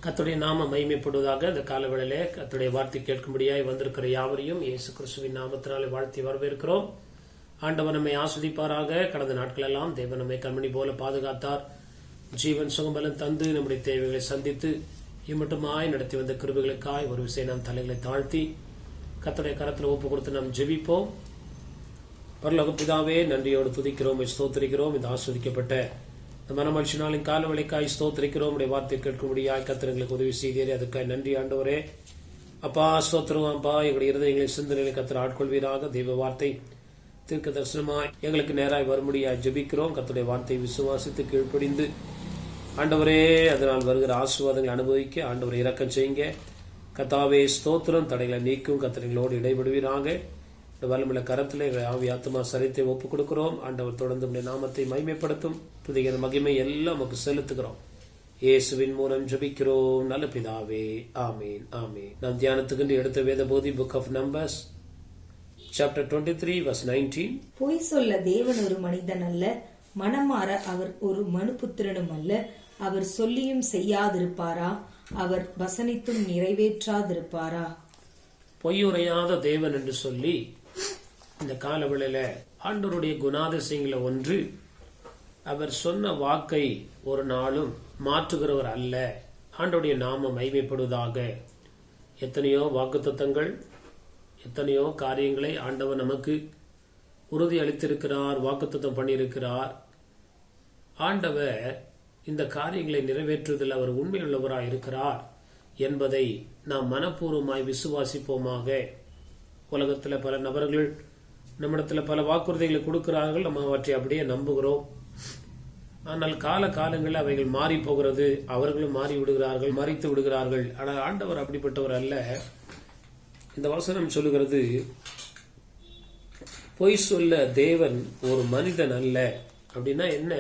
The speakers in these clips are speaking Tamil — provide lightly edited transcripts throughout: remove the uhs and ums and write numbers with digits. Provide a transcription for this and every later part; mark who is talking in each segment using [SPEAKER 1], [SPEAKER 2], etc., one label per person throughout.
[SPEAKER 1] கர்த்தருடைய நாம மகிமைப்படுவதாக. இந்த காலவேளையிலே கர்த்தருடைய வார்த்தை கேட்கும்படியாய் வந்திருக்கிற யாவரையும் இயேசு கிறிஸ்துவின் நாமத்தினாலே வாழ்த்தி வரவேற்கிறோம். ஆண்டவர் நம்மை ஆஸ்வதிப்பாராக. கடந்த நாட்கள் எல்லாம் தேவன் நம்மை கண்மணி போல பாதுகாத்தார். ஜீவன் சுகம்பலம் தந்து நம்முடைய தேவைகளை சந்தித்து இம்மட்டுமாய் நடத்தி வந்த கிருபைகளுக்காய் ஒரு விஷயம் நாம் தலைகளை தாழ்த்தி கர்த்தருடைய கரத்தில் ஒப்பு கொடுத்து நாம் ஜெபிப்போம். பரலோக பிதாவே, நன்றியோடு துதிக்கிறோம், ஸ்தோத்திரிக்கிறோம். இந்த ஆஸ்வதிக்கப்பட்ட இந்த மனமகிழ்ச்சி நாளின் காலவெளிக்காய் ஸ்தோத்திரிக்கிறோம். உடைய வார்த்தை கேட்கும்படியாய் கர்த்தர்களுக்கு உதவி செய்தீரே, அதுக்காய் நன்றி ஆண்டவரே. அப்பா ஸ்தோத்திரம். அப்பா எங்களுடைய இருதயங்களை சிந்தனைகளை கர்த்தர் ஆட்கொள்வீராக. தெய்வ வார்த்தை தீர்க்க தரிசனமாய் எங்களுக்கு நேராய் வரும்படியாய் ஜெபிக்கிறோம். கர்த்தருடைய வார்த்தை விசுவாசித்து கீழ்ப்படிந்து ஆண்டவரே அதனால் வருகிற ஆசீர்வாதங்களை அனுபவிக்க ஆண்டவரை இரக்கம் செய்யுங்க. கர்த்தாவே ஸ்தோத்திரம். தடைகளை நீக்கும் கர்த்தர்களோடு இடைபடுவீராக. இந்த வல்லமுள்ள கரத்திலே ஆவி ஆத்மா சரீரத்தை ஒப்புக் கொடுக்கிறோம். ஆண்டவர் தொடர்ந்து நாமத்தை மகிமைப்படுத்தும். புதிய மகிமை எல்லாம் நமக்கு செலுத்துகிறோம். இயேசுவின் மூலம் ஜெபிக்கிறோம் நல்ல பிதாவே, ஆமீன், ஆமீன். நாம் தியானத்துக்கு எடுத்த வேத போதி book of Numbers chapter 23 verse 19.
[SPEAKER 2] பொய் சொல்ல தேவன் ஒரு மனிதன் அல்ல, மனமாற அவர் ஒரு மனுபுத்திரனும் அல்ல. அவர் சொல்லியும் செய்யாதிருப்பாரா? அவர் வசனித்தும் நிறைவேற்றாதிருப்பாரா?
[SPEAKER 1] பொய்யுரையாத தேவன் என்று சொல்லி இந்த காலவேளையில ஆண்டவருடைய குணாதிசயங்கள ஒன்று, அவர் சொன்ன வாக்கை ஒரு நாளும் மாற்றுகிறவர் அல்ல. ஆண்டவருடைய நாமம் மகிமைப்படுவதாக. எத்தனையோ வாக்குத்தத்தங்கள், எத்தனையோ காரியங்களை ஆண்டவர் நமக்கு உறுதி அளித்திருக்கிறார், வாக்குத்தத்தம் பண்ணியிருக்கிறார். ஆண்டவர் இந்த காரியங்களை நிறைவேற்றுவதில் அவர் உண்மையுள்ளவராய் இருக்கிறார் என்பதை நாம் மனப்பூர்வமாய் விசுவாசிப்போமாக. உலகத்தில் பல நபர்கள் நம்மிடத்தில் பல வாக்குறுதிகளை கொடுக்கிறார்கள், நம்ம அவற்றை அப்படியே நம்புகிறோம். ஆனால் காலங்களில் அவைகள் மாறி போகிறது, அவர்களும் மாறி விடுகிறார்கள், மறித்து விடுகிறார்கள். ஆனால் ஆண்டவர் அப்படிப்பட்டவர் அல்ல. இந்த வசனம் சொல்லுகிறது, பொய் சொல்ல தேவன் ஒரு மனிதன் அல்ல. அப்படின்னா என்ன?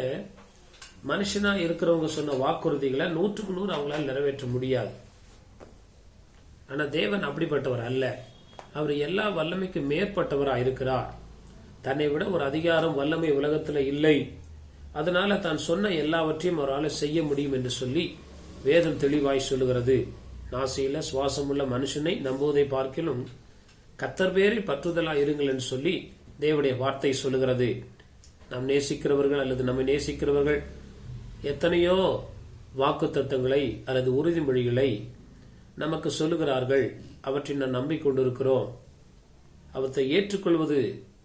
[SPEAKER 1] மனுஷனா இருக்கிறவங்க சொன்ன வாக்குறுதிகளை 100% அவங்களால நிறைவேற்ற முடியாது. ஆனா தேவன் அப்படிப்பட்டவர் அல்ல. அவர் எல்லா வல்லமைக்கு மேற்பட்டவராக இருக்கிறார். தன்னை விட ஒரு அதிகாரம் வல்லமை உலகத்துல இல்லை. அதனால தான் சொன்ன எல்லாவற்றையும் அவரால் செய்ய முடியும் என்று சொல்லி வேதம் தெளிவாய் சொல்லுகிறது. நாசியில சுவாசமுள்ள மனுஷனை நம்புவதை பார்க்கிலும் கர்த்தர் பேரில் பற்றுதலா இருங்கள் என்று சொல்லி தேவனுடைய வார்த்தை சொல்லுகிறது. நாம் நேசிக்கிறவர்கள் அல்லது நம்மை நேசிக்கிறவர்கள் எத்தனையோ வாக்குத்தத்தங்களை அல்லது உறுதிமொழிகளை நமக்கு சொல்லுகிறார்கள். அவற்றை நாம் நம்பிக்கொண்டிருக்கிறோம். அவற்றை ஏற்றுக்கொள்வது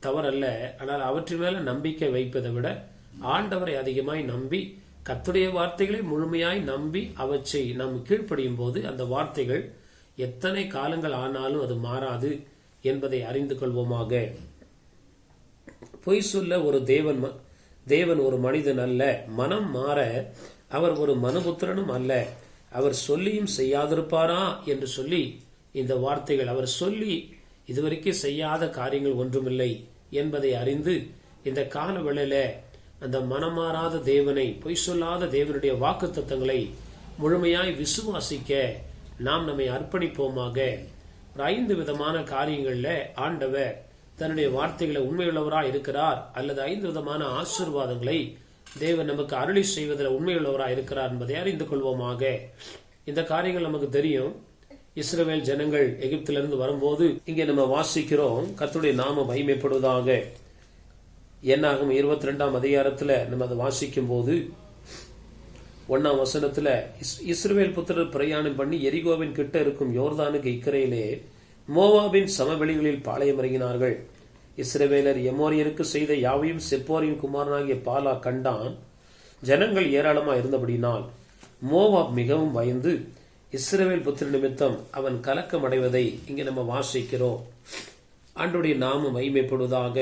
[SPEAKER 1] தவறல்ல. ஆனால் அவற்றின் மேல நம்பிக்கை வைப்பதை விட ஆண்டவரை அதிகமாய் நம்பி கர்த்தருடைய வார்த்தைகளை முழுமையாய் நம்பி அவற்றை நாம் கீழ்ப்படியும் போது அந்த வார்த்தைகள் எத்தனை காலங்கள் ஆனாலும் அது மாறாது என்பதை அறிந்து கொள்வோமாக. பொய் சொல்ல ஒரு தேவன் ஒரு மனிதன் அல்ல, மனம் மாற அவர் ஒரு மனுபுத்திரனும் அல்ல. அவர் சொல்லியும் செய்யாதிருப்பாரா என்று சொல்லி இந்த வார்த்தைகள், அவர் சொல்லி இதுவரைக்கும் செய்யாத காரியங்கள் ஒன்றுமில்லை என்பதை அறிந்து இந்த கால வேளையில அந்த மனமாறாத தேவனை, பொய் சொல்லாத தேவனுடைய வாக்குத்தத்தங்களை முழுமையாய் விசுவாசிக்க நாம் நம்மை அர்ப்பணிப்போமாக. ஒரு 5 விதமான காரியங்கள்ல ஆண்டவர் தன்னுடைய வார்த்தைகளை உண்மையுள்ளவராய் இருக்கிறார், அல்லது 5 விதமான ஆசீர்வாதங்களை தேவன் நமக்கு அருளி செய்வதில் உண்மையுள்ளவராய் இருக்கிறார் என்பதை அறிந்து கொள்வோமாக. இந்த காரியங்கள் நமக்கு தெரியும். இஸ்ரவேல் ஜனங்கள் எகிப்திலிருந்து வரும்போது இங்கே நம்ம வாசிக்கிறோம், கர்த்தருடைய நாமம் மகிமைப்படுவதாக. என்னாகும் 22ஆம் அதிகாரத்துல நம்ம அதை வாசிக்கும் போது 1ஆம் வசனத்துல, இஸ்ரவேல் புத்திரர் பிரயாணம் பண்ணி எரிகோவின் கிட்ட இருக்கும் யோர்தானுக்கு இக்கரையிலே மோவாபின் சமவெளிகளில் பாளையம் இறங்கினார்கள். இஸ்ரவேலர் எமோரியருக்கு செய்த யாவையும் செப்போரின் குமாரனாகிய பாலா கண்டான். ஜனங்கள் ஏராளமா இருந்தபடினால் மோவாப் மிகவும் பயந்து இஸ்ரவேல் புத்திர நிமித்தம் அவன் கலக்கம் அடைவதை இங்கே நம்ம வாசிக்கிறோம். ஆண்டவருடைய நாமம் மகிமைப்படுவதாக.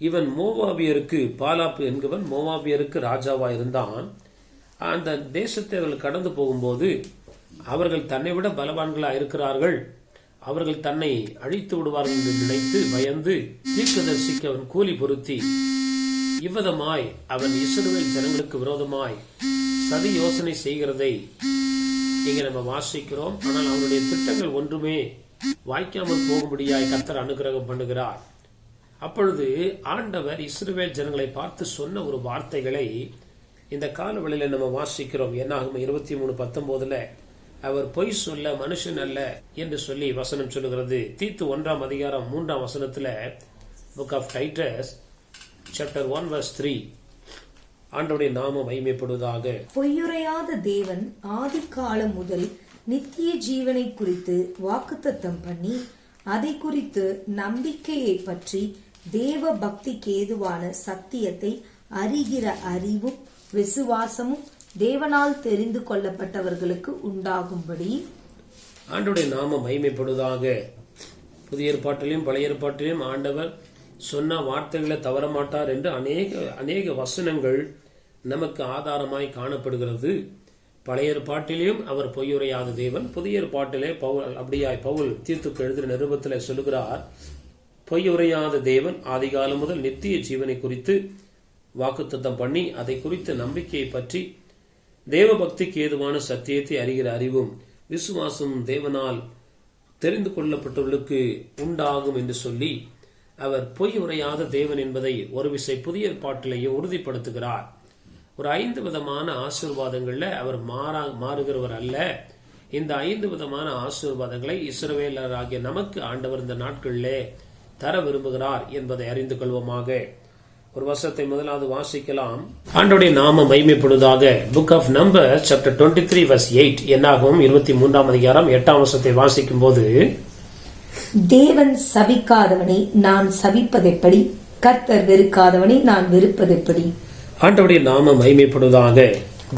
[SPEAKER 1] இவன் மோவாபியருக்கு, பாலாப்பு என்பவன் மோவாபியருக்கு ராஜாவா இருந்தான். அந்த தேசத்தை அவர்கள் கடந்து போகும்போது அவர்கள் தன்னை விட பலவான்களா இருக்கிறார்கள், அவர்கள் தன்னை அழித்து விடுவார்கள் என்று நினைத்து பயந்து தீர்க்கதரிசிக்கு அவன் கூலி பொருத்தி இவ்விதமாய் அவன் இஸ்ரவேல் ஜனங்களுக்கு விரோதமாய் சதி யோசனை செய்கிறதை இங்க நம்ம வாசிக்கிறோம். ஆனால் அவனுடைய திட்டங்கள் ஒன்றுமே வாய்க்காமல் போகும்படியாய் கர்த்தர் அனுகிரகம் பண்ணுகிறார். அப்பொழுது ஆண்டவர் இஸ்ரவேல் ஜனங்களை பார்த்து சொன்ன ஒரு வார்த்தைகளை இந்த காலவெளியில நம்ம வாசிக்கிறோம். என்னாகும் 23:19, அவர் பொய் சொல்ல மனுஷன் அல்ல என்று சொல்லி வசனம் சொல்லுகிறது. தீத்து 1ஆம் அதிகாரம் 3ஆம் வசனத்துல, புக் ஆஃப் டைட்டஸ் சாப்டர் 1:3, ஆண்டவருடைய நாமம் மகிமைப்படுவதாக.
[SPEAKER 2] பொய்யுரையாத தேவன் ஆதி காலம் முதல் நித்திய ஜீவனை குறித்து வாக்குத்தத்தம் பண்ணி அதை குறித்து நம்பிக்கையை பற்றி தேவ பக்திக்கு ஏதுவான சத்தியத்தை அறிகிற அறிவும் விசுவாசமும் தேவனால் தெரிந்து கொள்ளப்பட்டவர்களுக்கு உண்டாகும்படி.
[SPEAKER 1] ஆண்டவருடைய நாமம் மகிமைப்படுவதாக. புதிய ஏற்பாட்டிலும் பழைய ஏற்பாட்டிலும் ஆண்டவர் சொன்ன வார்த்தைகளை தவற மாட்டார் என்று அநேக வசனங்கள் நமக்கு ஆதாரமாய் காணப்படுகிறது. பழைய ஏற்பாட்டிலும் அவர் பொய்யுரையாத தேவன், புதிய ஏற்பாட்டிலே பவுல் தீத்துக்கு எழுதின நிருபத்தில் சொல்லுகிறார், பொய்யுரையாத தேவன் ஆதிகாலம் முதல் நித்திய ஜீவனை குறித்து வாக்குத்தத்தம் பண்ணி அதை குறித்த நம்பிக்கையை பற்றி தேவ பக்திக்கு ஏதுவான சத்தியத்தை அறிகிற அறிவும் விசுவாசமும் தேவனால் தெரிந்து கொள்ளப்பட்டவர்களுக்கு உண்டாகும் என்று சொல்லி அவர் பொய் உரையாத தேவன் என்பதை ஒரு விசை புதிய ஏற்பாட்டிலேயே உறுதிப்படுத்துகிறார். ஒரு 5 விதமான ஆசீர்வாதங்கள்ல அவர் மாறுகிறவர் அல்ல. இந்த 5 விதமான ஆசீர்வாதங்களை இஸ்ரவேலராகிய நமக்கு ஆண்டவர் இந்த நாட்களிலே தர விரும்புகிறார் என்பதை அறிந்து கொள்வோமாக. ஒரு வசனத்தை முதலாவது வாசிக்கலாம். ஆண்டவருடைய நாமம் மகிமைப்படுவதாக. புக் ஆஃப் நம்பர்ஸ் சாப்டர் 23:8, என்னாகும் 23ஆம் அதிகாரம் 8ஆம் வசனத்தை வாசிக்கும் போது,
[SPEAKER 2] தேவன் சபிக்காதவனை நான் சபிப்பதெப்படி, கர்த்தர் வெறுக்காதவனை நான் வெறுப்பதெப்படி.
[SPEAKER 1] ஆண்டவருடைய நாமம் மகிமைப்படுவதாக.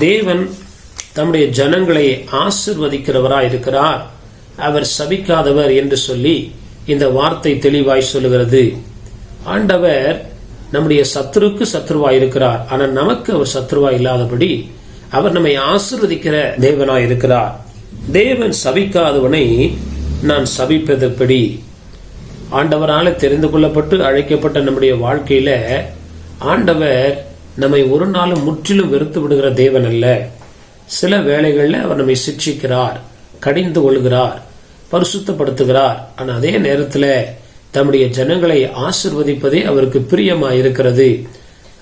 [SPEAKER 1] தேவன் தம்முடைய ஜனங்களை ஆசிர்வதிக்கிறவராய் இருக்கிறார், அவர் சபிக்காதவர் என்று சொல்லி இந்த வார்த்தை தெளிவாய் சொல்லுகிறது. ஆண்டவர் நம்முடைய சத்துருக்கு சத்ருவாய் இருக்கிறார், ஆனால் நமக்கு அவர் சத்ருவாய் இல்லாதபடி அவர் நம்மை ஆசீர்வதிக்கிற தேவனாய் இருக்கிறார். தேவன் சபிக்காதவனை நான் சபிப்பதெப்படி. ஆண்டவரால் தெரிந்து கொள்ளப்பட்டு அழைக்கப்பட்ட நம்முடைய வாழ்க்கையில ஆண்டவர் நம்மை ஒரு நாளும் முற்றிலும் வெறுத்து விடுகிற தேவன் அல்ல. சில வேளைகளில் அவர் நம்மை சிக்ஷிக்கிறார், கடிந்து கொள்கிறார், பரிசுத்தப்படுத்துகிறார். ஆனால் அதே நேரத்தில் தம்முடைய ஜனங்களை ஆசிர்வதிப்பதே அவருக்கு பிரியமாய் இருக்கிறது.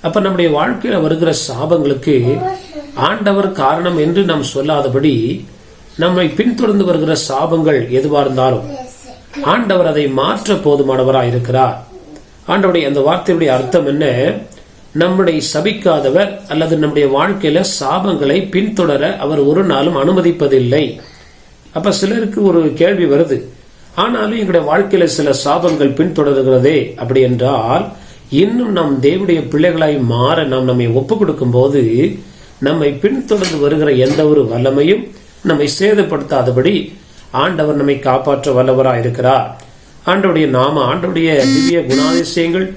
[SPEAKER 1] அப்ப நம்முடைய வாழ்க்கையில வருகிற சாபங்களுக்கு ஆண்டவர் காரணம் என்று நாம் சொல்லாதபடி, நம்மை பின்தொடர்ந்து வருகிற சாபங்கள் எதுவா இருந்தாலும் ஆண்டவர் அதை மாற்ற போதுமானவராய் இருக்கிறார். ஆண்டவருடைய அந்த வார்த்தையுடைய அர்த்தம் என்ன? நம்முடைய சபிக்காதவர் அல்லது நம்முடைய வாழ்க்கையில சாபங்களை பின்தொடர அவர் ஒரு நாளும் அனுமதிப்பதில்லை. அப்ப சிலருக்கு ஒரு கேள்வி வருது, ஆனாலும் எங்களுடைய வாழ்க்கையில சில சாபங்கள் பின்தொடர்கிறதே, அப்படி என்றால் இன்னும் நம் தேவனுடைய பிள்ளைகளாய் மாற நாம் நம்மை ஒப்பு கொடுக்கும் போது நம்மை பின்தொடர்ந்து வருகிற எந்த ஒரு வல்லமையும் நம்மை சேதப்படுத்தாதபடி ஆண்டவர் நம்மை காப்பாற்ற வல்லவராய் இருக்கிறார். ஆண்டவருடைய நாம, ஆண்டவருடைய திவ்ய குணாதிசயங்கள்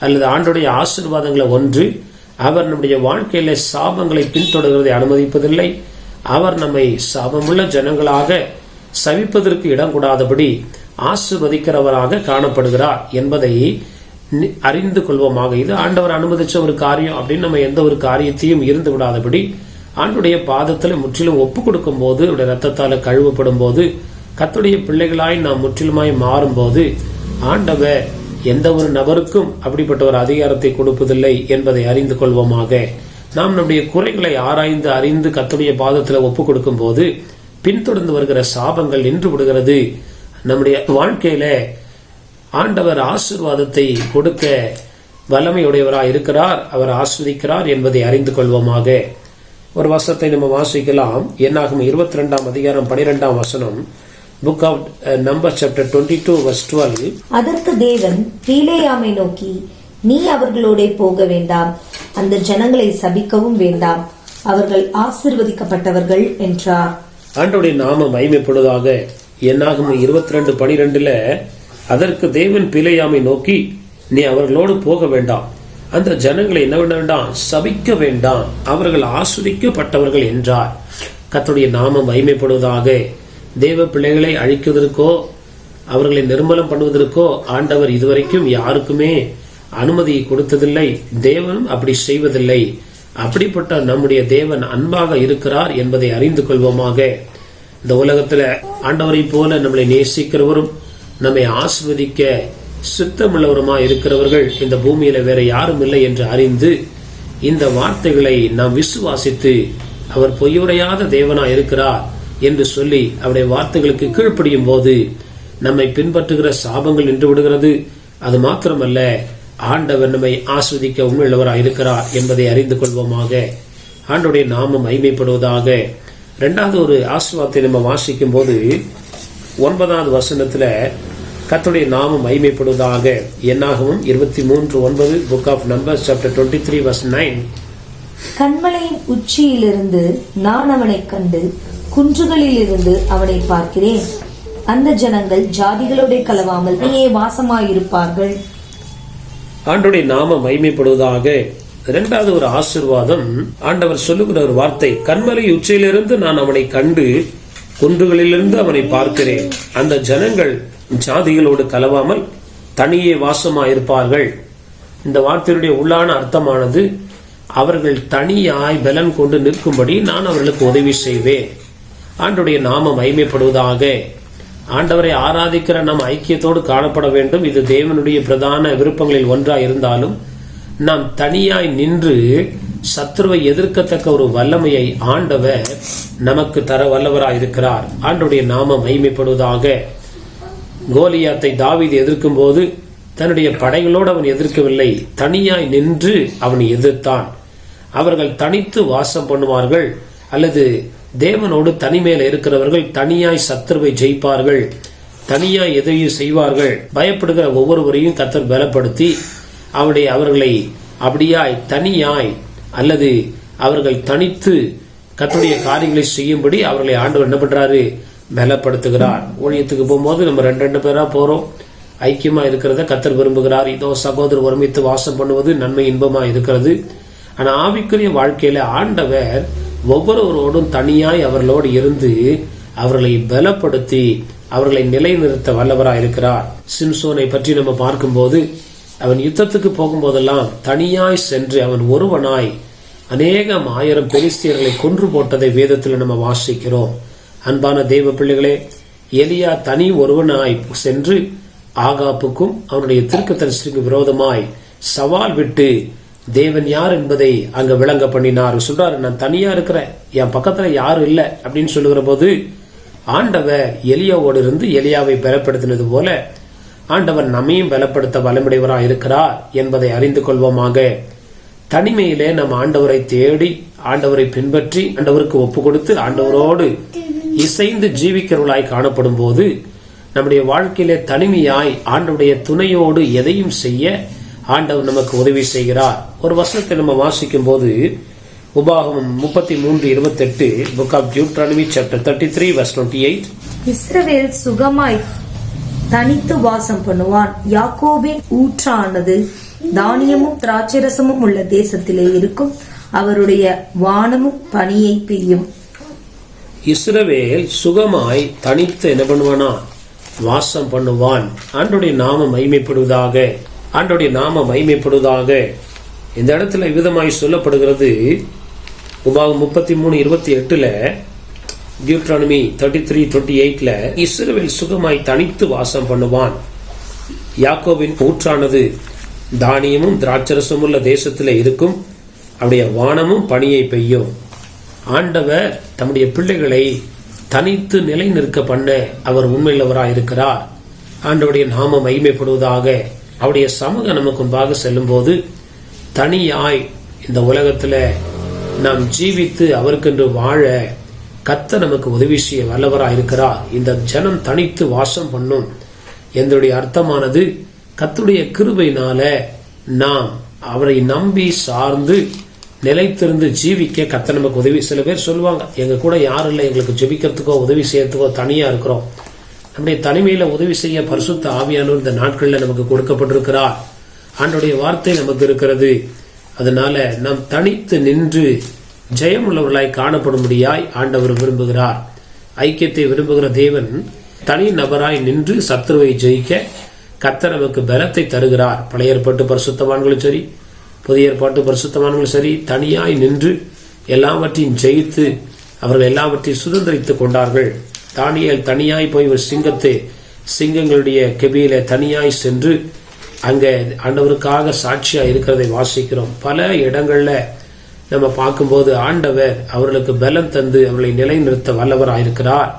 [SPEAKER 1] அல்லது ஆண்டவருடைய ஆசீர்வாதங்களை ஒன்று, அவர் நம்முடைய வாழ்க்கையில சாபங்களை பின்தொடர்கிறதை அனுமதிப்பதில்லை. அவர் நம்மை சாபமுள்ள ஜனங்களாக சவிப்பதற்கு இடம் கூடாதபடி ஆசீர்வதிக்கிறவராக காணப்படுகிறார் என்பதை அறிந்து கொள்வோமாக. இது ஆண்டவர் அனுமதிச்ச ஒரு காரியம் அப்படின்னு நம்ம எந்த ஒரு காரியத்தையும் இருந்து விடாதபடி ஆண்டுடைய பாதத்தில் முற்றிலும் ஒப்பு கொடுக்கும் போது, அவருடைய ரத்தத்தால கழுவப்படும் போது, கர்த்தருடைய பிள்ளைகளாய் நாம் முற்றிலுமாய் மாறும் போது ஆண்டவர் எந்த ஒரு நபருக்கும் அப்படிப்பட்ட ஒரு அதிகாரத்தை கொடுப்பதில்லை என்பதை அறிந்து கொள்வோமாக. நாம் நம்முடைய குறைகளை ஆராய்ந்து அறிந்து கர்த்தருடைய பாதத்தில் ஒப்பு கொடுக்கும் போது பின்தொடர்ந்து வருகிற சாபங்கள் நின்று விடுகிறது. நம்முடைய வாழ்க்கையில ஆண்டவர் ஆசீர்வாதத்தை கொடுக்க வல்லமையுடையவராய் இருக்கிறார், அவர் ஆஸ்வதிக்கிறார் என்பதை அறிந்து கொள்வோமாக. ஒரு வசனத்தை நம்ம வாசிக்கலாம். என்னாகும் 22 அதிகாரம் 12 வசனம். Book of Numbers chapter 22 verse 12.
[SPEAKER 2] அதற்கு தேவன் பீலேயாமை நோக்கி, நீ அவர்களோட போக வேண்டாம், அந்த ஜனங்களை சபிக்கவும் வேண்டாம், அவர்கள் ஆசீர்வதிக்கப்பட்டவர்கள் என்றார்.
[SPEAKER 1] ஆண்டவருடைய நாமம் மகிமைப்படுவதாக. என்னாகும் 22:12 அதற்கு தேவன் பீலேயாமை நோக்கி, நீ அவர்களோடு போக வேண்டாம், அந்த ஜனங்களை என்ன பண்ண வேண்டாம், சபிக்க வேண்டாம், அவர்கள் ஆஸ்வதிக்கப்பட்டவர்கள் என்றார். கர்த்தருடைய நாமம் மகிமைப்படுவதாக. தேவ பிள்ளைகளை அழிக்குவதற்கோ அவர்களை நிர்மலம் பண்ணுவதற்கோ ஆண்டவர் இதுவரைக்கும் யாருக்குமே அனுமதி கொடுத்ததில்லை. தேவனும் அப்படி செய்வதில்லை. அப்படிப்பட்ட நம்முடைய தேவன் அன்பாக இருக்கிறார் என்பதை அறிந்து கொள்வோமாக. இந்த உலகத்துல ஆண்டவரை போல நம்மளை நேசிக்கிறவரும் நம்மை ஆசீர்வதிக்க சித்தமுள்ளவருமா இருக்கிறவர்கள் இந்த பூமியில வேற யாரும் இல்லை என்று அறிந்து இந்த வார்த்தைகளை நாம் விசுவாசித்து அவர் பொய்யுரையாத தேவனா இருக்கிறார் என்று சொல்லி அவருடைய வார்த்தைகளுக்கு கீழ்ப்படியும் போது நம்மை பின்பற்றுகிற சாபங்கள் நின்று விடுகிறது. அது மாத்திரமல்ல, ஆண்டவர் நம்மை ஆஸ்வதிக்க உண்மையுள்ளவராக இருக்கிறார் என்பதை அறிந்து கொள்வோமாக. ஆண்டவருடைய நாமம் மகிமைப்படுவதாக. இரண்டாவது ஒரு ஆசீர்வாதத்தை நம்ம வாசிக்கும் போது 9வது வசனத்துல கர்த்தருடைய நாமம் மகிமைப்படுவதாக. என்னாகவும் 23:9 book of Numbers chapter 23 verse 9.
[SPEAKER 2] கன்மலையின் உச்சியிலிருந்து நான் அவனை கண்டு குன்றுகளில் இருந்து அவனை பார்க்கிறேன், அந்த ஜனங்கள் ஜாதிகளோட கலவாமல் நீயே வாசமாயிருப்பார்கள்.
[SPEAKER 1] ஆண்டவருடைய நாமம் மகிமைப்படுவதாக. இரண்டாவது ஒரு ஆசீர்வாதம், ஆண்டவர் சொல்லுகிற ஒரு வார்த்தை, கன்மலை உச்சியிலிருந்து நான் அவனை கண்டு குன்றுகளிலிருந்து அவனை பார்க்கிறேன், அந்த ஜனங்கள் ஜாதிகளோடு கலவாமல் தனியே வாசமாயிருப்பார்கள். இந்த வார்த்தையுடைய உள்ளான அர்த்தமானது, அவர்கள் தனியாய் பலன் கொண்டு நிற்கும்படி நான் அவர்களுக்கு உதவி செய்வேன். ஆண்டவருடைய நாமம் மகிமைப்படுவதாக. ஆண்டவரை ஆராதிக்கிற நம் ஐக்கியத்தோடு காணப்பட வேண்டும். இது தேவனுடைய பிரதான விருப்பங்களில் ஒன்றாய் இருந்தாலும் நாம் தனியாய் நின்று சத்துருவை எதிர்க்கத்தக்க ஒரு வல்லமையை ஆண்டவர் நமக்கு தர வல்லவராயிருக்கிறார். ஆண்டவருடைய நாமம் மகிமைப்படுவதாக. கோலியாத்தை தாவீது எதிர்க்கும் போது தன்னுடைய படைகளோடு அவன் எதிர்க்கவில்லை, தனியாய் நின்று அவன் எதிர்த்தான். அவர்கள் தனித்து வாசம் பண்ணுவார்கள், அல்லது தேவனோடு தனிமையில இருக்கிறவர்கள் தனியாய் சத்துருவை ஜெயிப்பார்கள், தனியாய் எதையும் செய்வார்கள். பயப்படுகிற ஒவ்வொருவரையும் கர்த்தர் பலப்படுத்தி அவர்களை அப்படியாய் தனியாய் அல்லது அவர்கள் தனித்து கர்த்தருடைய காரியங்களை செய்யும்படி அவர்களை ஆண்டவர் என்ன பண்றாரு, பலப்படுத்துகிறார். ஊழியத்துக்கு போகும்போது நம்ம ரெண்டு பேரா போறோம், ஐக்கியமா இருக்கிறத கர்த்தர் விரும்புகிறார். இதோ சகோதரர் ஒருமித்து வாசம் பண்ணுவது நன்மை இன்பமா இருக்கிறது. ஆனா ஆவிக்குரிய வாழ்க்கையில ஆண்டவர் ஒவ்வொருவரோடும் தனியாய் அவர்களோடு இருந்து அவர்களை பலப்படுத்தி அவர்களை நிலைநிறுத்த வல்லவராய் இருக்கிறார். சிம்சோனை பற்றி நம்ம பார்க்கும்போது அவன் யுத்தத்துக்கு போகும்போதெல்லாம் தனியாய் சென்று அவன் ஒருவனாய் அநேகம் 1000 பெலிஸ்தியர்களை கொன்று போட்டதை வேதத்தில் நம்ம வாசிக்கிறோம். அன்பான தேவ பிள்ளைகளே, எலியா தனி ஒருவனாய் சென்று ஆகாப்புக்கும் அவனுடைய தீர்க்கதரிசிக்கு விரோதமாய் சவால் விட்டு தேவன் யார் என்பதை அங்க விளங்க பண்ணினார். சொல்றாரு, நான் தனியா இருக்கிறேன், என் பக்கத்துல யாரும் இல்லை அப்படின்னு சொல்லுகிற போது ஆண்டவர் எலியாவோடு இருந்து எலியாவை பலப்படுத்தினது போல ஆண்டவர் நம்மையும் பலப்படுத்த வல்லமுடையவராக இருக்கிறார் என்பதை அறிந்து கொள்வோமாக. தனிமையிலே நம் ஆண்டவரை தேடி ஆண்டவரை பின்பற்றி ஆண்டவருக்கு ஒப்பு கொடுத்து ஆண்டவரோடு இசைந்து ஜீவிக்கிறவர்களாய் காணப்படும் போது நம்முடைய வாழ்க்கையிலே தனிமையாய் ஆண்டவருடைய துணையோடு எதையும் செய்ய ஆண்டவர் நமக்கு உதவி செய்கிறார். ஒரு வசனத்தை நம்ம வாசிக்கும் போது உபாகமம் 33:28 book of Deuteronomy chapter 33 verse 28.
[SPEAKER 2] இஸ்ரவேல் சுகமாய் தனித்து வாசம் பண்ணுவான், யாக்கோபின் ஊற்றானது தானியமும் திராட்சரசமும் உள்ள தேசத்திலே இருக்கும், அவருடைய வானமும் பனியை பெய்யும்.
[SPEAKER 1] இஸ்ரவேல் சுகமாய் தனித்து என்ன பண்ணுவானா, வாசம் பண்ணுவான். ஆண்டவருடைய நாமம் மகிமைப்படுவதாக. ஆண்டவருடைய நாமம் மகிமைப்படுவதாக. இந்த இடத்துல விதமாய் சொல்லப்படுகிறது. உபாகம் 33:28 டியூட்ரானமி 33:28 இஸ்ரவேல் சுகமாய் தனித்து வாசம் பண்ணுவான், யாக்கோபின் ஊற்றானது தானியமும் திராட்சரசமும் உள்ள தேசத்தில் இருக்கும், அவருடைய வானமும் பனியை பெய்யும். ஆண்டவர் தம்முடைய பிள்ளைகளை தனித்து நிலை நிற்க பண்ண அவர் உண்மையுள்ளவராய் இருக்கிறார். ஆண்டவருடைய நாமம் மகிமைப்படுவதாக. அவருடைய சமூகம் நமக்கு முன்பாக செல்லும் போது தனியாய் இந்த உலகத்துல நாம் ஜீவித்து அவருக்கென்று வாழ கர்த்தர் நமக்கு உதவி செய்ய வல்லவராய் இருக்கிறார். இந்த ஜனம் தனித்து வாசம் பண்ணும் என்னுடைய அர்த்தமானது கர்த்தருடைய கிருபையினால நாம் அவரை நம்பி சார்ந்து நிலைத்திருந்து ஜீவிக்க கர்த்தர் நமக்கு உதவி. சில பேர் சொல்லுவாங்க, எங்க கூட யாரும் இல்லை, எங்களுக்கு ஜெபிக்கிறதுக்கோ உதவி செய்யறதுக்கோ தனியா இருக்கிறோம். நம்முடைய தனிமையில உதவி செய்ய பரிசுத்த ஆவியானவர் இந்த நாட்களில் நமக்கு கொடுக்கப்பட்டிருக்கிறார். ஆண்டவருடைய வார்த்தை நமக்கு இருக்கிறது. அதனால நாம் தனித்து நின்று ஜெயமுள்ளவர்களாய் காணப்படும்படியாய் ஆண்டவர் விரும்புகிறார். ஐக்கியத்தை விரும்புகிற தேவன் தனி நபராய் நின்று சத்துருவை ஜெயிக்க கர்த்தர் நமக்கு பலத்தை தருகிறார். பழைய ஏற்பாட்டு பரிசுத்தவான்களும் சரி, புதிய ஏற்பாட்டு பரிசுத்தவான்களும் சரி, தனியாய் நின்று எல்லாவற்றையும் ஜெயித்து அவர்கள் எல்லாவற்றையும் சுதந்திரித்துக் கொண்டார்கள். தானியேல் தனியாய் போய் ஒரு சிங்கங்களுடைய கெபியில தனியாய் சென்று அங்க ஆண்டவருக்காக சாட்சியா இருக்கிறதை வாசிக்கிறோம். பல இடங்கள்ல நம்ம பார்க்கும்போது ஆண்டவர் அவர்களுக்கு பலம் தந்து அவர்களை நிலைநிறுத்த வல்லவராயிருக்கிறார்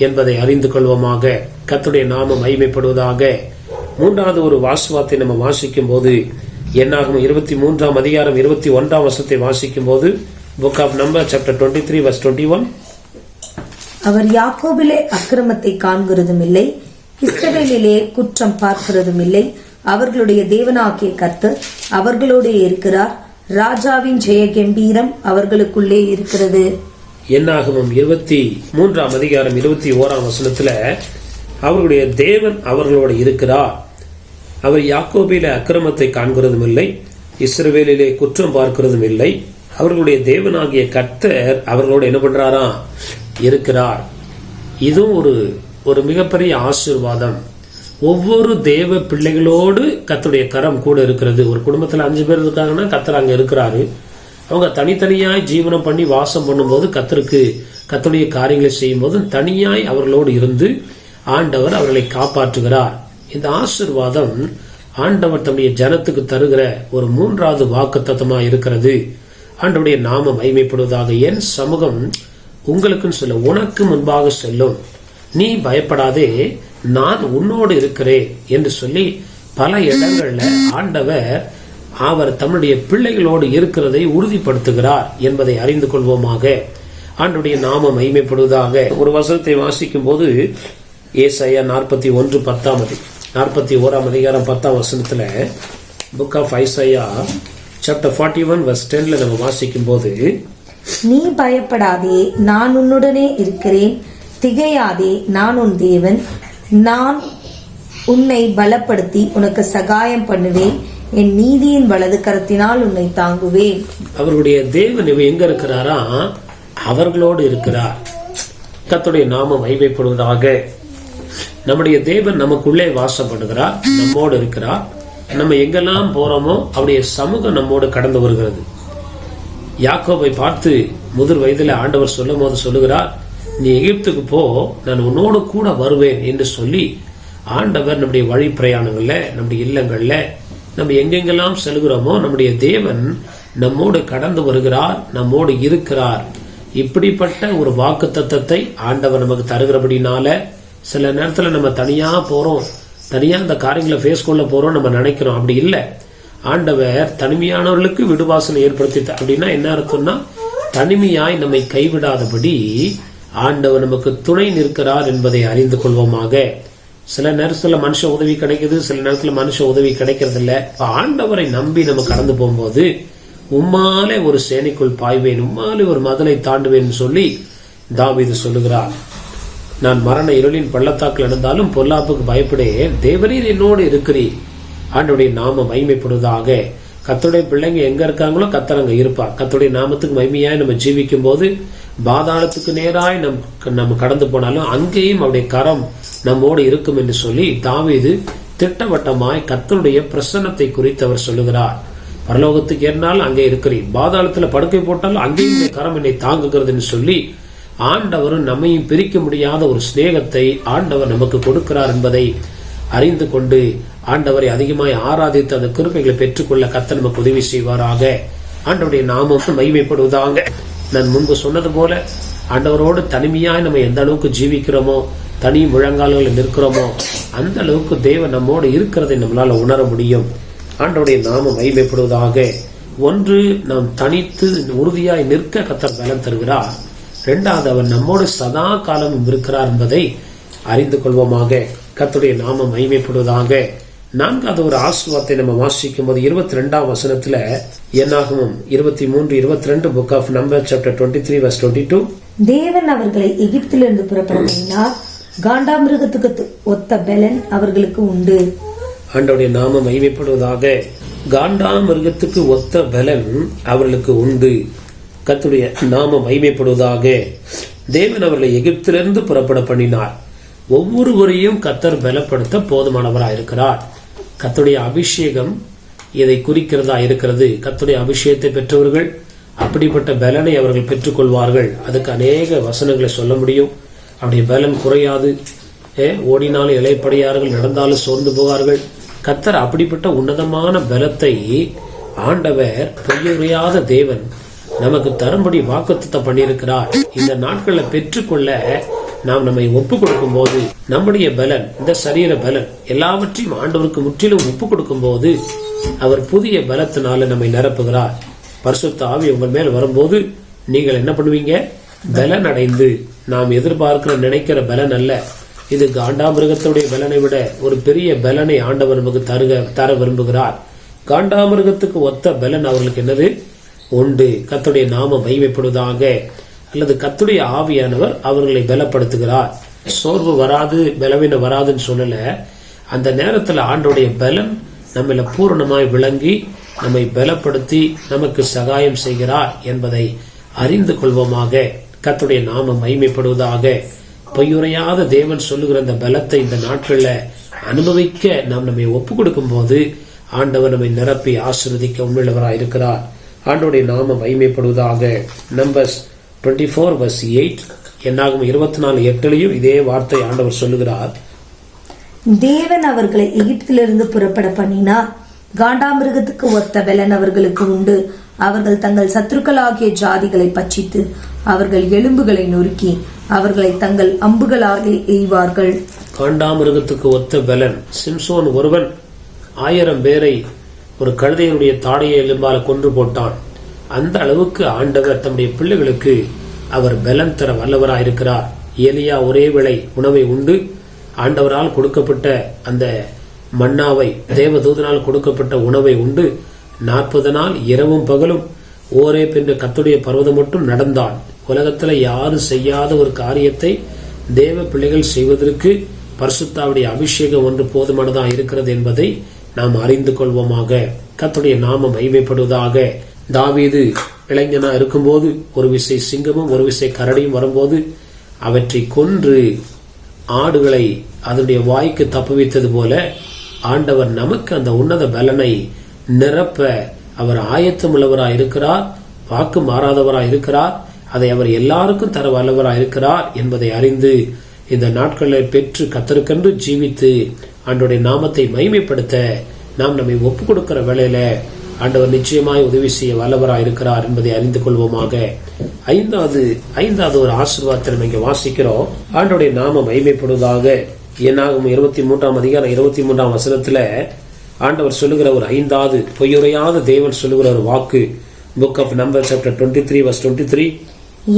[SPEAKER 1] என்பதை அறிந்து கொள்வோமாக. கர்த்தருடைய நாமம் மகிமைப்படுவதாக. மூன்றாவது ஒரு வாசகத்தை நம்ம வாசிக்கும் போது என்னாகும் 23ஆம் அதிகாரம் 21ஆம் வசனத்தை வாசிக்கும் போது book of Number chapter 23 verse 21.
[SPEAKER 2] அவர் யாக்கோபிலே அக்கிரமத்தை காண்கிறதும் இல்லை, இஸ்ரவேலிலே குற்றம் பார்க்கிறதும் இல்லை. அவர்களுடைய தேவனாகிய கர்த்தர் அவர்களோடு இருக்கிறார். ராஜாவின் ஜெய கம்பீரம் அவர்களுக்குள்ளே இருக்கிறது.
[SPEAKER 1] என்னாகமம் 23ஆம் அதிகாரம் 21ஆம் வசனத்துல அவர்களுடைய தேவன் அவர்களோடு இருக்கிறார். அவர் யாக்கோபிலே அக்கிரமத்தை காண்கிறதும் இல்லை, இஸ்ரவேலிலே குற்றம் பார்க்கிறதும் இல்லை. அவர்களுடைய தேவனாகிய கர்த்தர் அவர்களோடு என்ன பண்றாரா? இருக்கிறார். இதுவும் ஒரு மிகப்பெரிய ஆசீர்வாதம். ஒவ்வொரு தேவ பிள்ளைகளோடு கர்த்தருடைய கரம் கூட இருக்கிறது. ஒரு குடும்பத்துல 5 பேர் இருக்காங்கன்னா கர்த்தர் அங்க இருக்கிறாரு. அவங்க தனித்தனியாய் ஜீவனம் பண்ணி வாசம் பண்ணும்போது கர்த்தருடைய காரியங்களை செய்யும் போது தனியாய் அவர்களோடு இருந்து ஆண்டவர் அவர்களை காப்பாற்றுகிறார். இந்த ஆசீர்வாதம் ஆண்டவர் தம்முடைய ஜனத்துக்கு தருகிற ஒரு 3வது வாக்குத்தத்தமா இருக்கிறது. ஆண்டவருடைய நாமம் மகிமைப்படுவதாக. என் சமூகம் உங்களுக்குன்னு சொல்ல, உனக்கு முன்பாக செல்லும், நீ பயப்படாதே, நான் உன்னோடு இருக்கிறேன் என்று சொல்லி பல இடங்கள்ல ஆண்டவர் அவர் தம்முடைய பிள்ளைகளோடு இருக்கிறதை உறுதிப்படுத்துகிறார் என்பதை அறிந்து கொள்வோமாக. ஆண்டவருடைய நாமம் மகிமைப்படுவதாக. ஒரு வசனத்தை வாசிக்கும் போது ஏசாயா 41ஆம் அதிகாரம் 10ஆம் வசனத்துல book of Isaiah chapter 41 verse 10ல நம்ம வாசிக்கும் போது,
[SPEAKER 2] நீ பயப்படாதே, நான் உன்னுடனே இருக்கிறேன், திகையாதே, நான் உன் தேவன், நான் உன்னை பலப்படுத்தி உனக்கு சகாயம் பண்ணுவேன், என் நீதியின் வலது கரத்தினால் உன்னை தாங்குவேன்.
[SPEAKER 1] அவருடைய தேவன் எங்க இருக்கிறாரா? அவர்களோடு இருக்கிறார். கர்த்தருடைய நாமம் மகிமைப்படுவதாக. நம்முடைய தேவன் நமக்குள்ளே வாசப்படுகிறார், நம்மோடு இருக்கிறார். நம்ம எங்கெல்லாம் போறோமோ அவருடைய சமூகம் நம்மோடு கடந்து வருகிறது. யாக்கோபை பார்த்து முதிர் வயதில் ஆண்டவர் சொல்லும் போது சொல்லுகிறார், நீ எகிப்துக்கு போ, நான் உன்னோடு கூட வருவேன் என்று சொல்லி ஆண்டவர் நம்முடைய வழி பிரயாணங்கள்ல, நம்முடைய இல்லங்கள்ல, நம்ம எங்கெங்கெல்லாம் செல்கிறோமோ நம்முடைய தேவன் நம்மோடு கடந்து வருகிறார், நம்மோடு இருக்கிறார். இப்படிப்பட்ட ஒரு வாக்கு தத்தத்தை ஆண்டவர் நமக்கு தருகிறபடினால சில நேரத்துல நம்ம தனியா போறோம், தனியா அந்த காரியங்களை ஃபேஸ் கொள்ள போறோம் நம்ம நினைக்கிறோம். அப்படி இல்லை. ஆண்டவர் தனிமையானவர்களுக்கு விடுவாசனை ஏற்படுத்தி அப்படின்னா என்ன அர்த்தம்னா, தனிமையாய் நம்மை கைவிடாதபடி ஆண்டவர் நமக்கு துணை நிற்கிறார் என்பதை அறிந்து கொள்வோமாக. சில நேரத்துல மனுஷ உதவி கிடைக்குது, சில நேரத்துல மனுஷ உதவி கிடைக்கிறது இல்ல. ஆண்டவரை நம்பி நம்ம கடந்து போகும்போது உம்மாலே ஒரு சேனைக்குள் பாய்வேன், உம்மாலே ஒரு மதலை தாண்டுவேன் சொல்லி தாவீது சொல்லுகிறார். நான் மரண இருளின் பள்ளத்தாக்கில் நடந்தாலும் பொல்லாப்புக்கு பயப்படேன், தேவரீர் என்னோடு இருக்கிறீர். ஆண்டவருடைய நாமம் மகிமைப்படுவதாக. கர்த்தருடைய பிள்ளைங்க எங்க இருக்காங்களோ கர்த்தர் அங்க இருப்பார். கர்த்தருடைய நாமத்துக்கு மகிமையாய் நம்ம ஜீவிக்கும் போது பாதாளத்துக்கு நேராய் நம்ம கடந்து போனாலும் அங்கேயும் அவருடைய கரம் நம்மோடு இருக்கும் என்று சொல்லி தாவீது திட்டவட்டமாய் கர்த்தருடைய பிரசன்னத்தை குறித்து அவர் சொல்லுகிறார். பரலோகத்துக்கு ஏறினாலும் அங்கே இருக்கிறேன், பாதாளத்துல படுக்கை போட்டாலும் அங்கேயும் கரம் என்னை தாங்குகிறது என்று சொல்லி ஆண்டவரும் நம்மையும் பிரிக்க முடியாத ஒரு சிநேகத்தை ஆண்டவர் நமக்கு கொடுக்கிறார் என்பதை அறிந்து கொண்டு ஆண்டவரை அதிகமாய் ஆராதித்து அந்த கிருபைகளை பெற்றுக்கொள்ள கர்த்தர் நமக்கு உதவி செய்வாராக. ஆண்டவருடைய நாமம் மகிமைப்படுவதாக. நான் முன்பு சொன்னது போல ஆண்டவரோடு தனிமையாய் நம்ம எந்த அளவுக்கு ஜீவிக்கிறோமோ, தனி முழங்கால்களில் நிற்கிறோமோ, அந்த அளவுக்கு தேவன் நம்மோடு இருக்கிறதை நம்மளால உணர முடியும். ஆண்டவருடைய நாமம் மகிமைப்படுவதாக. ஒன்று, நாம் தனித்து உறுதியாய் நிற்க கர்த்தர் பலம் தருகிறார். இரண்டாவது, அவர் நம்மோடு சதா காலமும் இருக்கிறார் என்பதை அறிந்து கொள்வோமாக. கர்த்தருடைய நாமம் மகிமைப்படுவதாக. நான்காவது ஒரு ஆசீர்வாதத்தை நம்ம வாசிக்கும் போது 22ஆம் வசனத்துல என்னாகமம் 23:22 book of Number chapter 23 verse 22,
[SPEAKER 2] தேவன் அவர்களை எகிப்திலிருந்து புறப்பட பண்ணினார், காண்டாமிருகத்துக்கு ஒத்த பெலன் அவர்களுக்கு உண்டு.
[SPEAKER 1] ஆண்டவருடைய நாமம் மகிமைப்படுவதாக. காண்டாமிருகத்துக்கு ஒத்த பலன் அவர்களுக்கு உண்டு. கர்த்தருடைய நாமம் மகிமைப்படுவதாக. தேவன் அவர்களை எகிப்திலிருந்து புறப்பட பண்ணினார். ஒவ்வொருவரையும் கர்த்தர் பலப்படுத்த போதுமானவராயிருக்கிறார். கர்த்தருடைய அபிஷேகம் இதை குறிக்கிறதா இருக்கிறது. கர்த்தருடைய அபிஷேகத்தை பெற்றவர்கள் அப்படிப்பட்ட பலனை அவர்கள் பெற்றுக்கொள்வார்கள். அதுக்கு அநேக வசனங்களை சொல்ல முடியும். அவருடைய பலன் குறையாது. ஓடினாலும் இளைப்படையார்கள், நடந்தாலும் சோர்ந்து போவார்கள். கர்த்தர் அப்படிப்பட்ட உன்னதமான பலத்தை ஆண்டவர் பொய்யுரையாத தேவன் நமக்கு தரும்படி வாக்குத்தத்தம் பண்ணியிருக்கிறார். இந்த நாட்களில் பெற்றுக்கொள்ள நாம் நம்மை ஒப்பு கொடுக்கும் போது, நம்முடைய பலன், இந்த சரீர பலன் எல்லாவற்றையும் ஆண்டவருக்கு முற்றிலும் ஒப்பு கொடுக்கும் போது அவர் புதிய பலத்தினால நம்மை நிரப்புகிறார். பரிசுத்த ஆவி உங்கள் மேல் வரும்போது நீங்கள் என்ன பண்ணுவீங்க? பலன் அடைந்து, நாம் எதிர்பார்க்கிற நினைக்கிற பலன் அல்ல, இது காண்டாமிருகத்துடைய பலனை விட ஒரு பெரிய பலனை ஆண்டவர் நமக்கு தர விரும்புகிறார். காண்டாமிருகத்துக்கு ஒத்த பலன் அவர்களுக்கு என்னது உண்டு. கர்த்தருடைய நாமம் மகிமைப்படுவதாக. அல்லது கர்த்தருடைய ஆவியானவர் அவர்களை பலப்படுத்துகிறார். சோர்வு வராது, பலவீனம் வராதுன்னு சொல்லல. அந்த நேரத்தில் ஆண்டவருடைய பலன் நம்மள பூரணமாய் விளங்கி நம்மை பலப்படுத்தி நமக்கு சகாயம் செய்கிறார் என்பதை அறிந்து கொள்வோமாக. கர்த்தருடைய நாமம் மகிமைப்படுவதாக. பொய்யுரையாத தேவன் சொல்லுகிற அந்த பலத்தை இந்த நாட்கள்ல அனுபவிக்க நாம் நம்மை ஒப்பு கொடுக்கும் போது ஆண்டவர் நம்மை நிரப்பி ஆசீர்வதிக்க உண்மையுள்ளவராய் இருக்கிறார். ஆண்டவருடைய நாமம் மகிமைப்படுவதாக. நம்பர்ஸ் 24 verse 8, என்னாகும் 24:8 இதே வார்த்தை ஆண்டவர் சொல்லுகிறார்.
[SPEAKER 2] தேவன் அவர்களை எகிப்திலிருந்து புறப்பட பண்ணினார், காண்டாமிருகத்துக்கு ஒத்த பலன் அவர்களுக்கு உண்டு. அவர்கள் தங்கள் சத்துருக்களாகிய ஜாதிகளை பட்சித்து அவர்கள் எலும்புகளை நொறுக்கி அவர்களை தங்கள் அம்புகளாலே எய்வார்கள்.
[SPEAKER 1] காண்டாமிருகத்துக்கு ஒத்த பலன். சிம்சோன் ஒருவன் 1000 பேரை ஒரு கழுதையினுடைய தாடையை எலும்பால கொன்று போட்டான். அந்த அளவுக்கு ஆண்டவர் தம்முடைய பிள்ளைகளுக்கு அவர் பலன் தர வல்லவராயிருக்கிறார். ஏலியா ஒரே வேளை உணவை உண்டு ஆண்டவரால் கொடுக்கப்பட்ட அந்த மன்னாவை, தேவதூதனால் கொடுக்கப்பட்ட உணவை உண்டு 40 நாள் இரவும் பகலும் ஓரேப் என்ற கர்த்தருடைய பர்வதம் மட்டும் நடந்தான். உலகத்துல யாரும் செய்யாத ஒரு காரியத்தை தேவ பிள்ளைகள் செய்வதற்கு பரிசுத்தாவுடைய அபிஷேகம் ஒன்று போதுமானதாக இருக்கிறது என்பதை நாம் அறிந்து கொள்வோமாக. கர்த்தருடைய நாமம் மகிமைப்படுவதாக. தாவீது இளைஞனா இருக்கும்போது ஒரு விசை சிங்கமும் ஒரு விசை கரடியும் வரும்போது அவற்றை கொன்று ஆடுகளை அதனுடைய வாய்க்கு தப்புவித்தது போல ஆண்டவர் நமக்கு அந்த உன்னத பலனை நிரப்ப அவர் ஆயத்தமுள்ளவராய் இருக்கிறார். வாக்கு மாறாதவராய் இருக்கிறார். அதை அவர் எல்லாருக்கும் தர வல்லவராய் இருக்கிறார் என்பதை அறிந்து இந்த நாட்களில் பெற்று கர்த்தருக்கென்று ஜீவித்து ஆண்டவருடைய நாமத்தை மகிமைப்படுத்த நாம் நம்மை ஒப்பு கொடுக்கிற வேளையில ஆண்டவர் நிச்சயமாய் உதவி செய்ய வல்லவராய் இருக்கிறார் என்பதை அறிந்து கொள்வோமாக. ஐந்தாவது ஒரு ஆசீர்வாதத்தை நம்ம இங்க வாசிக்கிறோம். ஆண்டவருடைய நாமம் மகிமைப்படுவதாக. என்னாகும் 23ஆம் அதிகாரம் 23ஆம் வசனத்துல ஆண்டவர் சொல்லுகிற ஒரு 5வது பொய்யுரையாத தேவன் சொல்லுகிற ஒரு வாக்கு. Book of Number chapter 23 verse 23,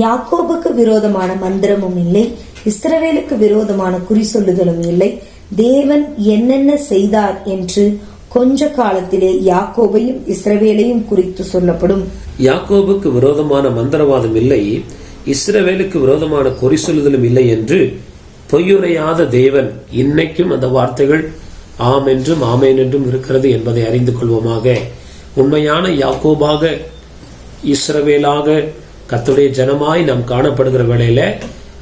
[SPEAKER 2] யாக்கோபுக்கு விரோதமான மந்திரமும் இல்லை, இஸ்ரவேலுக்கு விரோதமான குறி சொல்லுதலும் இல்லை. தேவன் என்னென்ன செய்தார் என்று கொஞ்ச காலத்திலே யாக்கோபையும் இஸ்ரவேலையும் குறித்து சொல்லப்படும்.
[SPEAKER 1] யாக்கோபுக்கு விரோதமான மந்திரவாதம் இல்லை, இஸ்ரவேலுக்கு விரோதமான குறி சொல்லுதலும் இல்லை என்று பொய்யுரையாத தேவன். இன்னைக்கும் அந்த வார்த்தைகள் ஆம் என்றும் ஆமேன் என்றும் இருக்கிறது என்பதை அறிந்து கொள்வோமாக. உண்மையான யாக்கோபாக, இஸ்ரவேலாக, கர்த்தருடைய ஜனமாய் நாம் காணப்படுகிற வேளையில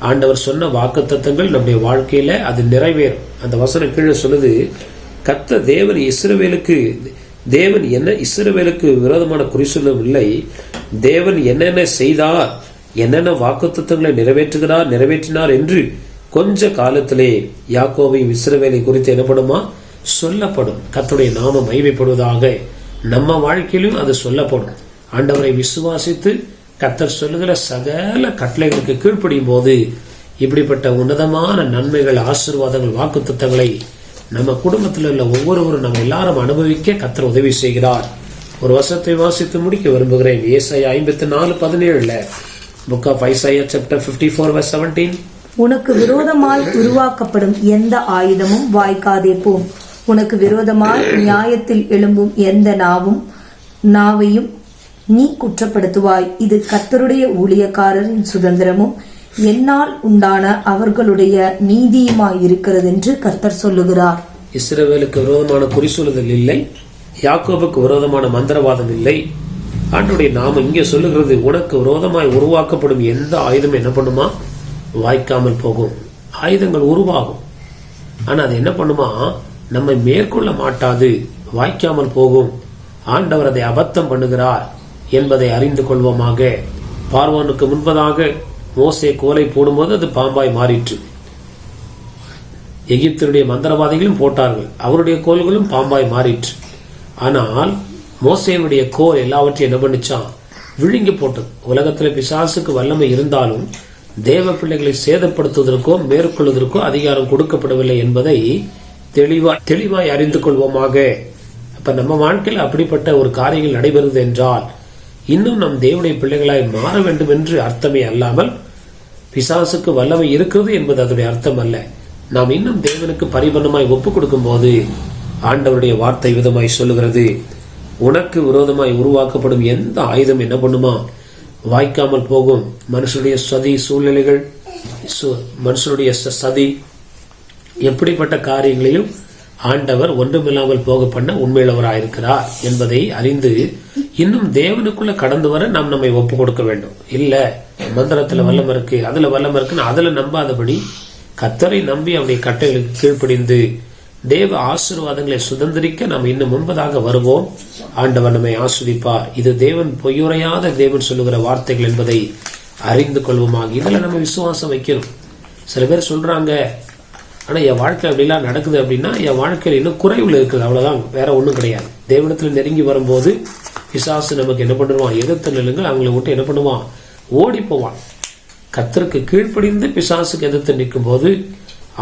[SPEAKER 1] ஆண்டவர் சொன்ன வாக்குத்தத்தங்கள் நம்முடைய வாழ்க்கையில அது நிறைவேறும். அந்த வசனம் கீழே சொல்லுது, கர்த்தர் தேவன் இஸ்ரவேலுக்கு விரோதமான குறி சொல்லவில்லை, தேவன் என்னென்ன செய்தார், என்னென்ன வாக்குத்தத்தங்களை நிறைவேற்றினார் என்று கொஞ்ச காலத்திலே யாக்கோபையும் இஸ்ரவேலை குறித்து என்னப்படுமா சொல்லப்படும். கர்த்தருடைய நாமம் மகிமைப்படுவதாக. நம்ம வாழ்க்கையிலும் அது சொல்லப்படும். ஆண்டவரை விசுவாசித்து கர்த்தர் சொல்லுகிற சகல கட்டளைகளுக்கு கீழ்ப்படியும் போது இப்படிப்பட்ட உன்னதமான நன்மைகள், ஆசீர்வாதங்கள், வாக்குத்தத்தங்களை நம்ம குடும்பத்தில் உள்ள ஒவ்வொருவரும் நம்ம எல்லாரும் அனுபவிக்க கர்த்தர் உதவி செய்கிறார். ஒரு வசனத்தை வாசித்து முடிக்க விரும்புகிறேன். ஏசாயா 54:17 புக் ஆஃப் ஐசாயா சாப்டர் 54:17.
[SPEAKER 2] உனக்கு விரோதமாய் உருவாக்கப்படும் எந்த ஆயுதமும் வாய்க்காதே போம். உனக்கு விரோதமாய் நியாயத்தில் எழும்பும் எந்த நாவையும் நீ குற்றப்படுத்துவாய். இது கர்த்தருடைய ஊழியக்காரரின் சுதந்திரமும் என்னால் உண்டான அவர்களுடைய நீதியுமாய் இருக்கிறது என்று கர்த்தர் சொல்லுகிறார்.
[SPEAKER 1] இஸ்ரவேலுக்கு விரோதமான குறி சொல்லுதல் இல்லை, யாக்கோபுக்கு விரோதமான மந்திரவாதம் இல்லை. ஆண்டவருடைய நாமம் இங்கே சொல்லுகிறது, உனக்கு விரோதமாய் உருவாக்கப்படும் எந்த ஆயுதம் என்ன பண்ணுமா? வாய்க்காமல் போகும். ஆயுதங்கள் உருவாகும், ஆனா அது என்ன பண்ணுமா? நம்மை மேற்கொள்ள மாட்டாது, வாய்க்காமல் போகும். ஆண்டவர் அதை அபத்தம் பண்ணுகிறார் என்பதை அறிந்து கொள்வோமாக. பார்வோனுக்கு முன்பதாக மோசே கோலை போடும்போது அது பாம்பாய் மாறிற்று. எகிப்தினுடைய மந்திரவாதிகளும் போட்டார்கள், அவருடைய கோல்களும் பாம்பாய் மாறிற்று. ஆனால் மோசேனுடைய கோல் எல்லாவற்றையும் என்ன பண்ணிச்சான்? விழுங்கி போட்டது. உலகத்துல பிசாசுக்கு வல்லமை இருந்தாலும் தேவ பிள்ளைகளை சேதப்படுத்துவதற்கோ மேற்கொள்வதற்கோ அதிகாரம் கொடுக்கப்படவில்லை என்பதை தெளிவாய் அறிந்து கொள்வோமாக. அப்ப நம்ம வாழ்க்கையில் அப்படிப்பட்ட ஒரு காரியங்கள் நடைபெறுவது என்றால் இன்னும் நம் தேவனுடைய பிள்ளைகளாய் மாற வேண்டும் என்று அர்த்தமே அல்லாமல் பிசாசுக்கு வல்லமை இருக்கிறது என்பது அதனுடைய அர்த்தம் அல்ல. நாம் இன்னும் தேவனுக்கு பரிபூர்ணமாய் ஒப்புக் கொடுக்கும் போது ஆண்டவருடைய வார்த்தை விதமாய் சொல்லுகிறது, உனக்கு விரோதமாய் உருவாக்கப்படும் எந்த ஆயுதம் என்ன பண்ணுமா? வாய்க்காமல் போகும். மனுஷனுடைய சதி சூழ்நிலைகள், மனுஷனுடைய சதி, எப்படிப்பட்ட காரியங்களையும் ஆண்டவர் ஒன்றுமில்லாமல் போக பண்ண உண்மையுள்ளவராயிருக்கிறார் என்பதை அறிந்து இன்னும் தேவனுக்குள்ள கடந்து வர நாம் நம்மை ஒப்பு கொடுக்க வேண்டும். இல்ல மந்திரத்துல வல்லம் இருக்கு, அதுல வல்லம் இருக்குன்னு அதுல நம்பாதபடி கர்த்தரை நம்பி அவருடைய கட்டளைகளுக்கு கீழ்ப்படிந்து தேவ ஆசீர்வாதங்களை சுதந்திரிக்க நாம் இன்னும் முன்பதாக வருவோம். ஆண்டவர் நம்மை ஆஸ்வதிப்பார். இது தேவன் பொய்யுரையாத தேவன் சொல்லுகிற வார்த்தைகள் என்பதை அறிந்து கொள்வோமாக. இதுல நம்ம விசுவாசம் வைக்கணும். சில பேர் சொல்றாங்க, ஆனா என் வாழ்க்கை அப்படிலாம் நடக்குது அப்படின்னா என் வாழ்க்கையில் இன்னும் குறைவுல இருக்குது, அவ்வளவுதான், வேற ஒண்ணும் கிடையாது. தேவனத்துல நெருங்கி வரும்போது பிசாசு நமக்கு என்ன பண்ணுவான்? எதிர்த்து நிலுங்கள் அவங்களை விட்டு என்ன பண்ணுவான்? ஓடி போவான். கர்த்தருக்கு கீழ்ப்படிந்து பிசாசுக்கு எதிர்த்து நிற்கும் போது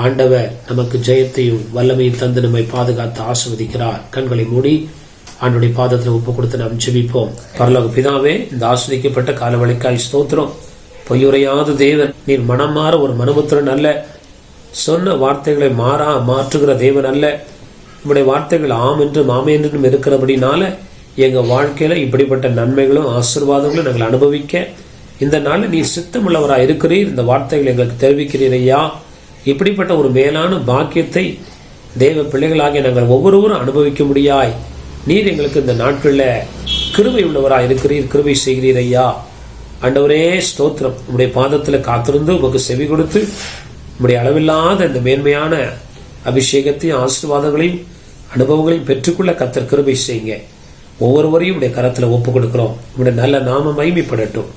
[SPEAKER 1] ஆண்டவர் நமக்கு ஜெயத்தையும் வல்லமையும் தந்து நம்மை பாதுகாத்து ஆசீர்வதிக்கிறார். கண்களை மூடி ஆண்டுடைய பாதத்தில் ஒப்பு கொடுத்து நாம் ஜெபிப்போம். பரலோக பிதாவே, இந்த ஆஸ்வதிக்கப்பட்ட காலவழிக்காய் ஸ்தோத்திரம். பொய்யுரையாத தேவன், நீர் மனம் மாற ஒரு மனுபுத்திரன் அல்ல, சொன்ன வார்த்தைகளை மாற்றுகிற தேவன் அல்ல. நம்முடைய வார்த்தைகள் ஆம் என்றும் ஆமே என்றும் இருக்கிறபடினால எங்க வாழ்க்கையில இப்படிப்பட்ட நன்மைகளும் ஆசீர்வாதங்களும் நாங்கள் அனுபவிக்க இந்த நாள் நீர் சித்தமுள்ளவராக இருக்கிறீர். இந்த வார்த்தைகள் எங்களுக்கு தெரிவிக்கிறீர் ஐயா. இப்படிப்பட்ட ஒரு மேலான பாக்கியத்தை தேவ பிள்ளைகளாகிய நாங்கள் ஒவ்வொருவரும் அனுபவிக்க முடியாய் நீர் எங்களுக்கு இந்த நாட்கள்ல கிருபை உள்ளவராக இருக்கிறீர், கிருபை செய்கிறீர் ஐயா. ஆண்டவரே ஸ்தோத்திரம். உங்களுடைய பாதத்துல காத்திருந்து உமக்கு செவி கொடுத்து உங்களுடைய அளவில்லாத இந்த மேன்மையான அபிஷேகத்தையும் ஆசீர்வாதங்களையும் அனுபவங்களையும் பெற்றுக்கொள்ள கர்த்தர் கிருபை செய்யுங்க. ஒவ்வொருவரையும் உடைய கரத்துல ஒப்பு கொடுக்கிறோம். உங்களுடைய நல்ல நாம மகிமைப்படட்டும்.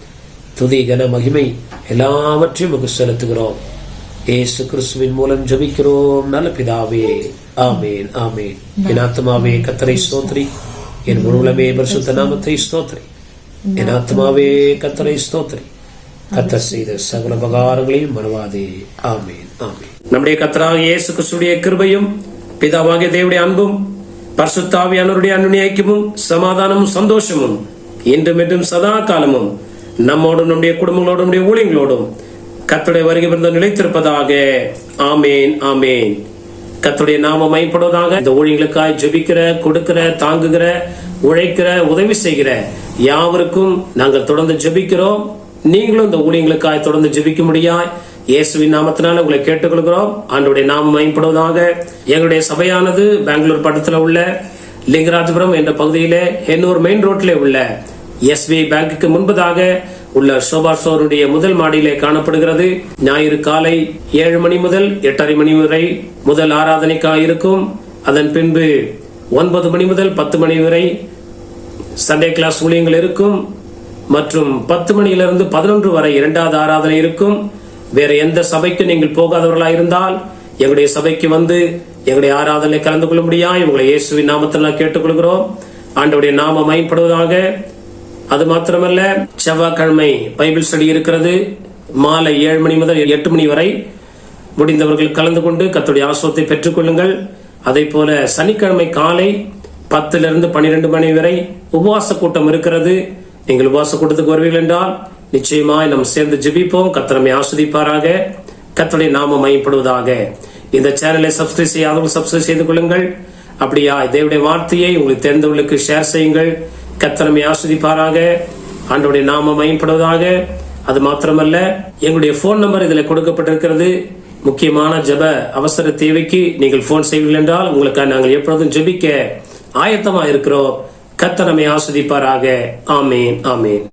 [SPEAKER 1] துதி கன மகிமை எல்லாவற்றையும் உமக்கு செலுத்துகிறோம். ஏசு கிறிஸ்துவின் மூலம் ஜெபிக்கிறோம் நல்ல பிதாவே, ஆமேன் ஆமேன். என் ஆத்மாவே கர்த்தரை ஸ்தோத்திரி, என் முழுமே பரிசுத்த நாமத்தை ஸ்தோத்திரி. என் ஆத்மாவே கர்த்தரை ஸ்தோத்திரி, கர்த்தர் செய்த சகல உபகாரங்களையும் மறவாதே. ஆமேன் ஆமேன். நம்முடைய கர்த்தராகிய இயேசு கிறிஸ்துவின் கிருபையும் பிதாவாகிய தேவனுடைய அன்பும் பரிசுத்த ஆவியானவருடைய அன்பின் ஐக்கியமும் சமாதானமும் சந்தோஷமும் இன்றும் என்றும் சதா காலமும் நம்மோடும் நம்முடைய குடும்பங்களோடும் நம்முடைய ஊழியங்களோடும் கர்த்தருடைய வருகை பிறந்த நிலைத்திருப்பதாக. ஆமேன் ஆமேன். கர்த்தருடைய நாமம் மகிமைப்படுவதாக. இந்த ஊழியங்களுக்காய் ஜெபிக்கிற, கொடுக்கிற, தாங்குகிற, உழைக்கிற, உதவி செய்கிற யாவருக்கும் நாங்கள் தொடர்ந்து ஜெபிக்கிறோம். நீங்களும் இந்த ஊழியங்களுக்காய் தொடர்ந்து ஜெபிக்க முடியாய் இயேசுவின் நாமத்தினால உங்களை கேட்டுக்கொள்கிறோம். ஆண்டவருடைய நாமம் மகிமைப்படுவதாக. எங்களுடைய சபையானது பெங்களூர் பட்டத்தில் உள்ள லிங்கராஜபுரம் என்ற பகுதியிலே எண்ணூர் மெயின் ரோட்டிலே உள்ள SBI பேங்குக்கு முன்பதாக உள்ள சோபா ஸ்டோருடைய முதல் மாடியிலே காணப்படுகிறது. ஞாயிறு காலை 7 மணி முதல் 8:30 மணி வரை முதல் ஆராதனைக்காக இருக்கும். அதன் பின்பு 9 மணி முதல் 10 மணி வரை சண்டே கிளாஸ் ஊழியங்கள் இருக்கும். மற்றும் 10 மணியிலிருந்து 11 வரை இரண்டாவது ஆராதனை இருக்கும். வேற எந்த சபைக்கு நீங்கள் போகாதவர்களா இருந்தால் எங்களுடைய சபைக்கு வந்து எங்களுடைய ஆராதனை கலந்து கொள்ள முடியாது. உங்களை இயேசுவின் நாமத்தில் கேட்டுக்கொள்கிறோம். ஆண்டவருடைய நாமம் மகிமைப்படுவதாக. அது மாத்திரமல்ல, செவ்வாய்க்கிழமை பைபிள் ஸ்டடி இருக்கிறது. மாலை 7 மணி முதல் 8 மணி வரை முடிந்தவர்கள் கலந்து கொண்டு கர்த்தருடைய ஆசீர்வாதத்தை பெற்றுக் கொள்ளுங்கள். அதே போல சனிக்கிழமை காலை 10 to 12 மணி வரை உபவாச கூட்டம் இருக்கிறது. நீங்கள் உபவாச கூட்டத்துக்கு வருவீர்கள் என்றால் நிச்சயமாய் நாம் சேர்ந்து ஜெபிப்போம். கர்த்தர் நம்மை ஆசீர்வதிப்பாராக. கர்த்தருடைய நாமம் மகிமைப்படுவதாக. இந்த சேனலை சப்ஸ்கிரைப் செய்யாதவர்கள் சப்ஸ்கிரைப் செய்து கொள்ளுங்கள். அப்படியா தேவனுடைய வார்த்தையை உங்களுக்கு தெரிந்தவர்களுக்கு ஷேர் செய்யுங்கள். கர்த்தர் நம்மை ஆசீர்வதிப்பாராக. ஆண்டவருடைய நாமம் மகிமைப்படுவதாக. அது மாத்திரமல்ல, எங்களுடைய போன் நம்பர் இதில் கொடுக்கப்பட்டிருக்கிறது. முக்கியமான ஜெப அவசர தேவைக்கு நீங்கள் போன் செய்வீர்கள் என்றால் உங்களுக்கு நாங்கள் எப்பொழுதும் ஜெபிக்க ஆயத்தமா இருக்கிறோம். கர்த்தர் நம்மை ஆசீர்வதிப்பாராக. ஆமென், ஆமென்.